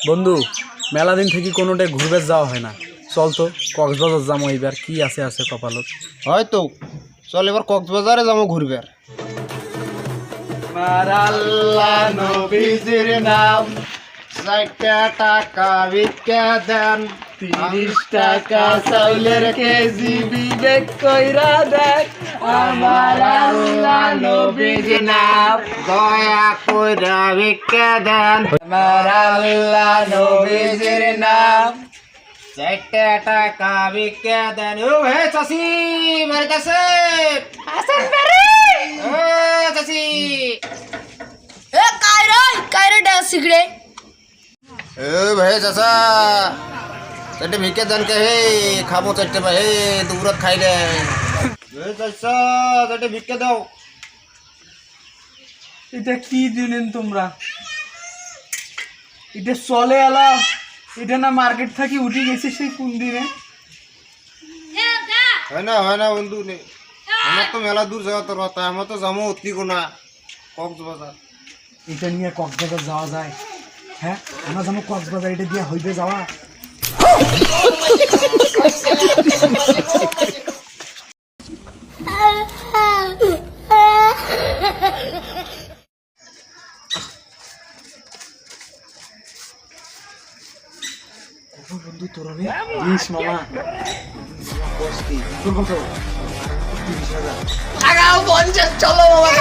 বন্ধু মেলা দিন থেকে কোনোটাই ঘুরবে যাওয়া হয় না, চল তো কক্সবাজার যাবো। এইবার কি আছে আছে কপালত। হয়তো চল এবার কক্সবাজারে যাবো ঘুরবে। আল্লাহ নবীজির নাম 60 টাকা ভিক্ষা দেন, 30 টাকা চাউলের কেজি বিবেক কইরা দেখ। আমার আল্লাহ নবীজির নাম দয়া কইরা ভিক্ষা দেন। আমার আল্লাহ নবীজির নাম 60 টাকা ভিক্ষা দেন। ও হে চাচি বাড়িতে আছে? হাসান বারে ও চাচি এ কায়রা ডান্স শিখরে এ ভাই চাচা চারটে ভিক্ষা দেন কে হে, খাবো চারটে ভাই হে, দুপুরত খাই দে। এ চাচা চারটে ভিক্ষা দাও। এটা কি দিলেন তোমরা? এটা চলে এলা, এটা না মার্কেট থেকে উঠে গেছে সেই কোন দিনে। হয় না বন্ধু নে, আমার তো মেলা দূর যাওয়া তোর কথা, আমার তো যাবো অতি কোনা কক্সবাজার। এটা নিয়ে কক্সবাজার যাওয়া যায়? হ্যাঁ আমরা যাবো কক্সবাজার, এটা দিয়ে হইবে যাওয়া? বন্ধু তোর মামা কত? 30,000। আগাও 50 চলো বাবা।